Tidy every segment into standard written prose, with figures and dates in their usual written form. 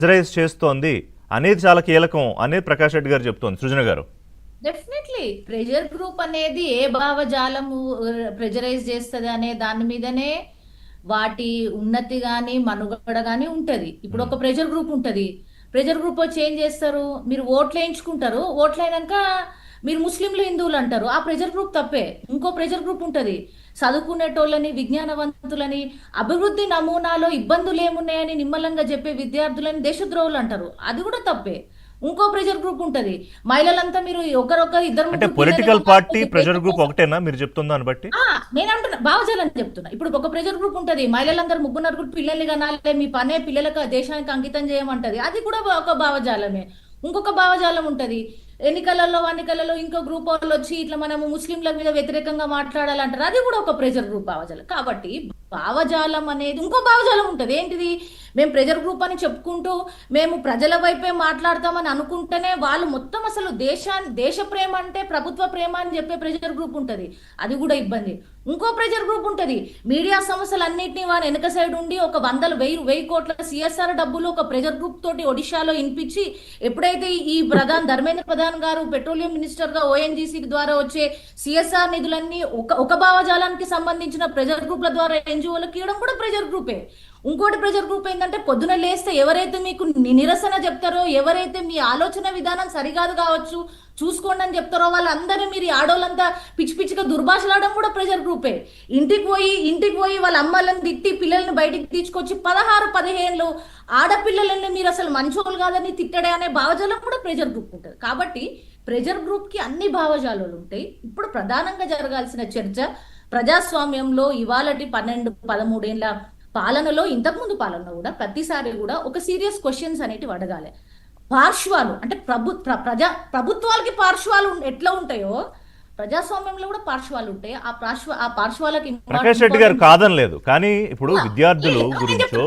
Pressurise చేస్తోంది అనేది చాలా కీలకం అనేది ప్రకాష్ రెడ్డి గారు చెప్తోంది. సృజన గారు డెఫినెట్లీ ప్రెజర్ గ్రూప్ అనేది ఏ భావజాలము ప్రెజరైజ్ చేస్తుంది అనే దాని మీదనే వాటి ఉన్నతి గాని మనుగడ గాని ఉంటది. ఇప్పుడు ఒక ప్రెజర్ గ్రూప్ ఉంటది. ప్రెజర్ గ్రూప్ వచ్చి ఏం చేస్తారు, మీరు ఓట్లు వేయించుకుంటారు, ఓట్లు అయినాక మీరు ముస్లింలు హిందువులు అంటారు, ఆ ప్రెజర్ గ్రూప్ తప్పే. ఇంకో ప్రెజర్ గ్రూప్ ఉంటది, చదువుకునేటోళ్ళని విజ్ఞానవంతులని అభివృద్ధి నమూనాలో ఇబ్బందులు ఏమున్నాయని నిమ్మలంగా చెప్పే విద్యార్థులని దేశద్రోహులు అంటారు, అది కూడా తప్పే. ఇంకో ప్రెజర్ గ్రూప్ ఉంటది, మహిళలంతా మీరు ఒకరొకరు ఇద్దరు అంటే పొలిటికల్ పార్టీ ప్రెజర్ గ్రూప్ ఒకటేనా మీరు చెప్తున్నా దాన్ని బట్టి? నేను అంటున్నా భావజాలని చెప్తున్నా. ఇప్పుడు ఒక ప్రెజర్ గ్రూప్ ఉంటది, మహిళలందరూ ముగ్గురు నలుగురు పిల్లల్ని కనాలి, మీ పనే పిల్లలకు దేశానికి అంకితం చేయమంటది, అది కూడా ఒక భావజాలమే. ఇంకొక భావజాలం ఉంటది, ఎన్నికలలో ఇంకో గ్రూప్ వాళ్ళు వచ్చి ఇట్లా మనము ముస్లింల మీద వ్యతిరేకంగా మాట్లాడాలంటారు, అది కూడా ఒక ప్రెజర్ గ్రూప్ భావజాలం. కాబట్టి భావజాలం అనేది ఇంకో భావజాలం ఉంటది. ఏంటిది, మేము ప్రెజర్ గ్రూప్ అని చెప్పుకుంటూ మేము ప్రజల వైపే మాట్లాడతామని అనుకుంటేనే వాళ్ళు మొత్తం అసలు దేశ ప్రేమ అంటే ప్రభుత్వ ప్రేమ అని చెప్పే ప్రెజర్ గ్రూప్ ఉంటది, అది కూడా ఇబ్బంది. ఇంకో ప్రెజర్ గ్రూప్ ఉంటది, మీడియా సమస్యలన్నింటినీ వారి వెనక సైడ్ ఉండి ఒక వెయ్యి కోట్ల సిఎస్ఆర్ డబ్బులు ఒక ప్రెజర్ గ్రూప్ తోటి ఒడిశాలో ఇన్పించి, ఎప్పుడైతే ఈ ధర్మేంద్ర ప్రధాన్ గారు పెట్రోలియం మినిస్టర్ గా ఓఎన్జీసీ ద్వారా వచ్చే సిఎస్ఆర్ నిధులన్నీ ఒక భావజాలానికి సంబంధించిన ప్రెజర్ గ్రూప్ల ద్వారా ఎన్జిఓలకు ఇవ్వడం కూడా ప్రెజర్ గ్రూపే. ఇంకోటి ప్రెజర్ గ్రూప్ ఏంటంటే, పొద్దున లేస్తే ఎవరైతే మీకు నిరసన చెప్తారో, ఎవరైతే మీ ఆలోచన విధానం సరికాదు కావచ్చు చూసుకోండి అని చెప్తారో వాళ్ళందరూ మీరు ఆడోళ్ళంతా పిచ్చి పిచ్చిగా దుర్భాషలాడడం కూడా ప్రెజర్ గ్రూపే. ఇంటికి పోయి వాళ్ళ అమ్మలను తిట్టి పిల్లల్ని బయటికి తీసుకొచ్చి 16-15 ఆడపిల్లలని మీరు అసలు మంచోళ్ళు కాదని తిట్టడే అనే భావజాలం కూడా ప్రెజర్ గ్రూప్ ఉంటుంది. కాబట్టి ప్రెజర్ గ్రూప్ కి అన్ని భావజాలాలు ఉంటాయి. ఇప్పుడు ప్రధానంగా జరగాల్సిన చర్చ, ప్రజాస్వామ్యంలో ఇవాళటి 12-13 ఏళ్ళ పాలనలో, ఇంతకుముందు పాలనలో కూడా ప్రతిసారి కూడా ఒక సీరియస్ క్వశ్చన్స్ అనేటివి అడగాలి. పార్శ్వాలు అంటే ప్రభుత్వాలకి పార్శ్వాలు ఎట్లా ఉంటాయో ప్రజాస్వామ్యంలో కూడా పార్శ్వాలు ఉంటాయి. ఆ పార్శ్వాలకి ప్రకాష్ రెడ్డి గారు కాదని లేదు, కానీ ఇప్పుడు విద్యార్థుల గురించో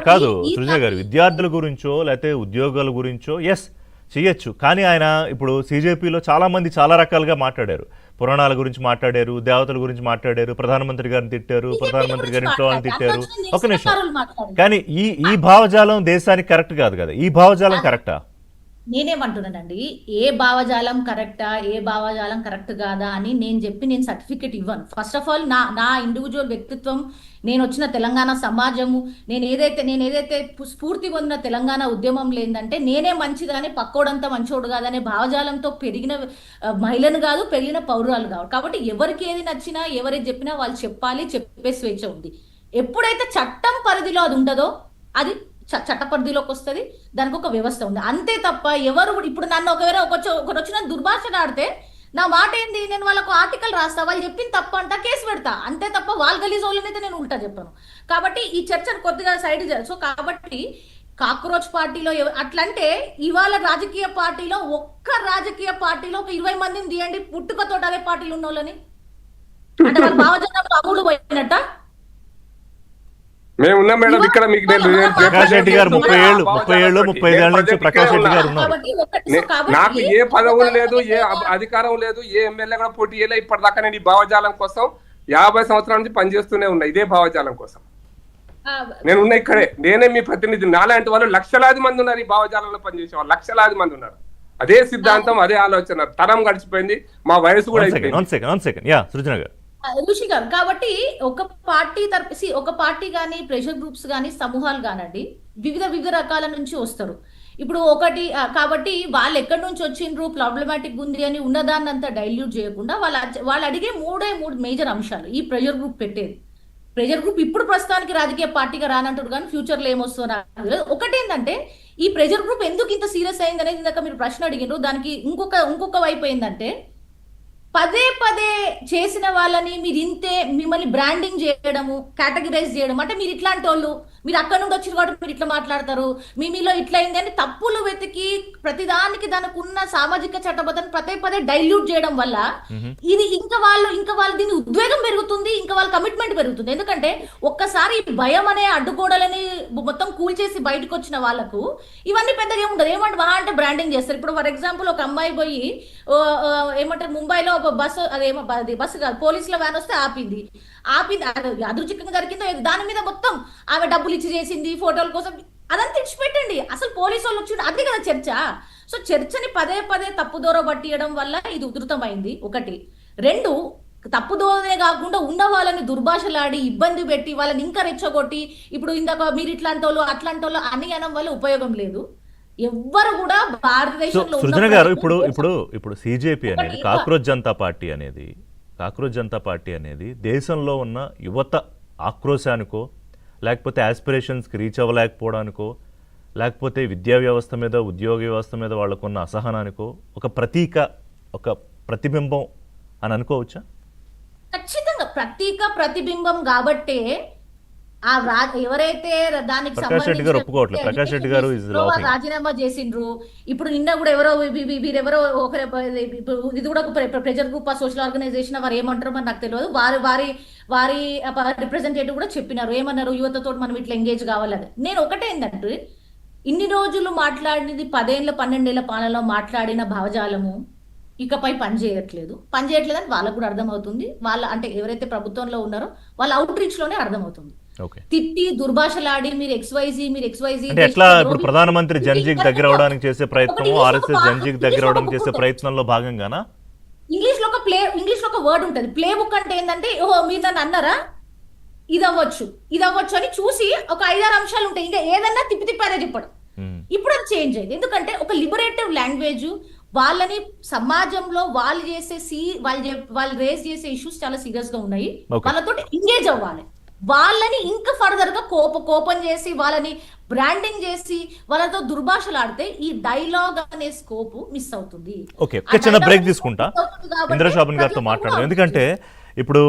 కాదు సృజన గారు, విద్యార్థుల గురించో లేకపోతే ఉద్యోగాల గురించో ఎస్ చెయ్యొచ్చు. కానీ ఆయన ఇప్పుడు సిజేపీలో చాలా మంది చాలా రకాలుగా మాట్లాడారు, పురాణాల గురించి మాట్లాడారు, దేవతల గురించి మాట్లాడారు, ప్రధానమంత్రి గారిని తిట్టారు, ప్రధానమంత్రి గారి ఇంట్లో వాళ్ళని తిట్టారు. ఒక నిమిషం, కానీ ఈ భావజాలం దేశానికి కరెక్ట్ కాదు కదా, ఈ భావజాలం కరెక్టా? నేనేమంటున్నానండి, ఏ భావజాలం కరెక్టా ఏ భావజాలం కరెక్ట్ కాదా అని నేను సర్టిఫికెట్ ఇవ్వను. ఫస్ట్ ఆఫ్ ఆల్ నా ఇండివిజువల్ వ్యక్తిత్వం, నేను వచ్చిన తెలంగాణ సమాజము, నేను ఏదైతే స్ఫూర్తి పొందిన తెలంగాణ ఉద్యమం లేదంటే నేనే మంచిదానే పక్కోడంతా మంచోడు కాదనే భావజాలంతో పెరిగిన మహిళను కాదు, పెరిగిన పౌరురాలు కాదు. కాబట్టి ఎవరికి ఏది నచ్చినా ఎవరేది చెప్పినా వాళ్ళు చెప్పే స్వేచ్ఛ ఉంది. ఎప్పుడైతే చట్టం పరిధిలో అది ఉండదో అది చట్ట పరిధిలోకి వస్తుంది, దానికి ఒక వ్యవస్థ ఉంది, అంతే తప్ప ఎవరు ఇప్పుడు నన్ను ఒకవేళ ఒకరు వచ్చిన దుర్భాష ఆడితే నా మాట ఏంది, నేను వాళ్ళకు ఆర్టికల్ రాస్తా, వాళ్ళు చెప్పింది తప్ప అంట కేసు పెడతా, అంతే తప్ప వాళ్ళ గలీజోళ్ళనైతే నేను ఉల్టా చెప్పాను. కాబట్టి ఈ చర్చను కొద్దిగా సైడ్ సో కాబట్టి కాక్రోచ్ పార్టీలో అట్లంటే ఇవాళ రాజకీయ పార్టీలో ఒక 20 మందిని తీయండి పుట్టుకతో అదే పార్టీలు ఉన్న వాళ్ళని, అంటే వాళ్ళ భావజనం అమ్ముడు పోయినట్ట. ప్రకాష్ రెడ్డి గారు 30 ఏళ్ళ నుంచి ప్రకాష్ రెడ్డి గారు ఉన్నారు. నాకు ఏ పదవులు లేదు, ఏ అధికారం లేదు, ఏ ఎమ్మెల్యే కూడా పోటీ చేయలే ఇప్పటిదాకా. నేను ఈ భావజాలం కోసం 50 సంవత్సరాల నుంచి పనిచేస్తూనే ఉన్నా, ఇదే భావజాలం కోసం నేను ఉన్నా ఇక్కడే. నేనే మీ ప్రతినిధి. నాలాంటి వాళ్ళు లక్షలాది మంది ఉన్నారు ఈ భావజాలంలో పనిచేసే వాళ్ళు, లక్షలాది మంది ఉన్నారు. అదే సిద్ధాంతం, అదే ఆలోచన. తరం గడిచిపోయింది, మా వయసు కూడా అయిపోయింది. ఋషి గారు, కాబట్టి ఒక పార్టీ కానీ ప్రెషర్ గ్రూప్స్ కానీ సమూహాలు కానండి వివిధ రకాల నుంచి వస్తారు. ఇప్పుడు కాబట్టి వాళ్ళు ఎక్కడి నుంచి వచ్చిండ్రు, ప్రాబ్లమాటిక్ ఉంది అని ఉన్నదాన్ని అంతా డైల్యూట్ చేయకుండా వాళ్ళు అడిగే మూడు మేజర్ అంశాలు ఈ ప్రెషర్ గ్రూప్ పెట్టేది. ప్రెషర్ గ్రూప్ ఇప్పుడు ప్రస్తుతానికి రాజకీయ పార్టీగా రానంటాడు కానీ ఫ్యూచర్ లో ఏమొస్తుందో ఒకటి ఏంటంటే, ఈ ప్రెషర్ గ్రూప్ ఎందుకు ఇంత సీరియస్ అయింది అనేది ఇందాక మీరు ప్రశ్న అడిగినారు. దానికి ఇంకొక వైపు ఏంటంటే, పదే చేసిన వాళ్ళని మీరు మిమ్మల్ని బ్రాండింగ్ చేయడము, కేటగిరైజ్ చేయడం, అంటే మీరు ఇట్లాంటి వాళ్ళు, మీరు అక్కడ నుండి వచ్చిన కాబట్టి మీరు ఇట్లా మాట్లాడతారు, మీలో ఇట్లా అయింది అని తప్పులు వెతికి ప్రతిదానికి దానికి ఉన్న సామాజిక చట్టబద్ధను పదే డైల్యూట్ చేయడం వల్ల ఇది ఇంకా వాళ్ళు దీని ఉద్వేగం పెరుగుతుంది, ఇంకా వాళ్ళ కమిట్మెంట్ పెరుగుతుంది. ఎందుకంటే ఒక్కసారి భయం అనే అడ్డుగోడలని మొత్తం కూల్చేసి బయటకు వచ్చిన వాళ్ళకు ఇవన్నీ పెద్దగా ఏముండదు. ఏమంటే మహా అంటే బ్రాండింగ్ చేస్తారు. ఇప్పుడు ఫర్ ఎగ్జాంపుల్ ఒక అమ్మాయి పోయి ఏమంటారు ముంబైలో బస్సు కాదు పోలీసుల వ్యాన్ వస్తే ఆపింది అదృచికంగా జరిగిందో దాని మీద మొత్తం ఆమె డబ్బులు ఇచ్చి చేసింది ఫోటోల కోసం అదంతా ఇచ్చిపెట్టండి. అసలు పోలీసు వాళ్ళు వచ్చి అది కదా చర్చ. సో చర్చని పదే పదే తప్పుదోర పట్టియడం వల్ల ఇది ఉధృతమైంది. ఒకటి. రెండు, తప్పుదోనే కాకుండా ఉన్న వాళ్ళని దుర్భాషలాడి ఇబ్బంది పెట్టి వాళ్ళని ఇంకా రెచ్చగొట్టి ఇప్పుడు ఇందాక మీరు ఇట్లాంటి వాళ్ళు అట్లాంటి వాళ్ళు అని అనడం వల్ల ఉపయోగం లేదు. ఎవ్వరు కూడా భారతదేశంలో సృజన గారు ఇప్పుడు సిజేపీ అనేది కాక్రోచ్ జనతా పార్టీ అనేది దేశంలో ఉన్న యువత ఆక్రోశానికో లేకపోతే ఆస్పిరేషన్స్కి రీచ్ అవ్వలేకపోవడానికో లేకపోతే విద్యా వ్యవస్థ మీద ఉద్యోగ వ్యవస్థ మీద వాళ్ళకున్న అసహనానికో ఒక ప్రతీక, ఒక ప్రతిబింబం అని అనుకోవచ్చా? ఖచ్చితంగా ప్రతిబింబం కాబట్టే ఆ ఎవరైతే దానికి ప్రకాష్ రెడ్డి గారు ఒప్పుకోవట్లేదు. ప్రకాష్ రెడ్డి గారు రాజీనామా చేసిండ్రు. ఇప్పుడు నిన్న కూడా ఎవరో వీరెవరో ఒకరి ఇది కూడా ప్రెజర్ గ్రూప్ ఆ సోషల్ ఆర్గనైజేషన్ వారు ఏమంటారో మరి నాకు తెలియదు. వారి రిప్రజెంటేటివ్ కూడా చెప్పినారు. ఏమన్నారు? యువతతో మనం ఇట్లా ఎంగేజ్ కావాలని. నేను ఒకటే ఏంటంటే ఇన్ని రోజులు మాట్లాడినది 10 ఏళ్ళ 12 ఏళ్ల పాలనలో మాట్లాడిన భావజాలము ఇకపై పనిచేయట్లేదు అని వాళ్ళకు కూడా అర్థమవుతుంది. వాళ్ళ అంటే ఎవరైతే ప్రభుత్వంలో ఉన్నారో వాళ్ళ అవుట్ రీచ్ లోనే అర్థమవుతుంది. తిట్టి దుర్భాషలాడి మీరు ఎక్స్వైజీ అంటే ఎట్లా ఇప్పుడు ప్రధానమంత్రి జన్జీకి దగ్గర అవడానికి చేసే ప్రయత్నం, ఆర్ఎస్ఎస్ జన్జీకి దగ్గర అవడానికి చేసే ప్రయత్నంలో భాగంగానా? ఇంగ్లీష్ లో ఒక వర్డ్ ఉంటుంది, ప్లే బుక్. అంటే ఏంటంటే ఓహో మీరు దాన్ని అన్నారా, ఇది అవ్వచ్చు అని చూసి ఒక 5-6 అంశాలు ఉంటాయి. ఇంకా ఏదన్నా తిప్పి అదే చెప్పడం. ఇప్పుడు అది చేంజ్ అయింది. ఎందుకంటే ఒక లిబరేటివ్ లాంగ్వేజ్ వాళ్ళని సమాజంలో వాళ్ళు రేస్ చేసే ఇష్యూస్ చాలా సీరియస్ గా ఉన్నాయి. వాళ్ళతో ఎంగేజ్ అవ్వాలి. వాళ్ళని ఇంకా ఫర్దర్ గా కోపం చేసి వాళ్ళని బ్రాండింగ్ చేసి వాళ్ళతో దుర్భాషలాడితే ఈ డైలాగ్ అనే స్కోప్ మిస్ అవుతుంది. ఓకే, ఒక చిన్న బ్రేక్ తీసుకుంటా ఇంద్రశోభన్ గారితో మాట్లాడదాం. ఎందుకంటే ఇప్పుడు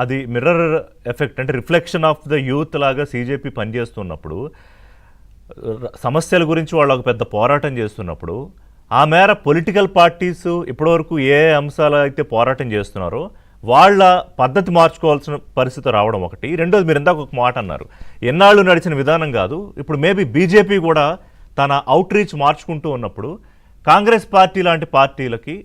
అది మిర్రర్ ఎఫెక్ట్, అంటే రిఫ్లెక్షన్ ఆఫ్ ద యూత్ లాగా సిజేపీ పనిచేస్తున్నప్పుడు, సమస్యల గురించి వాళ్ళు ఒక పెద్ద పోరాటం చేస్తున్నప్పుడు ఆ మేర పొలిటికల్ పార్టీస్ ఇప్పటివరకు ఏ అంశాలు అయితే పోరాటం చేస్తున్నారో వాళ్ళ పద్ధతి మార్చుకోవాల్సిన పరిస్థితి రావడం ఒకటి. రెండోది, మీరు ఇందాక ఒక మాట అన్నారు, ఎన్నాళ్ళు నడిచిన విధానం కాదు. ఇప్పుడు మేబీ బీజేపీ కూడా తన అవుట్ రీచ్ మార్చుకుంటూ ఉన్నప్పుడు కాంగ్రెస్ పార్టీ లాంటి పార్టీలకి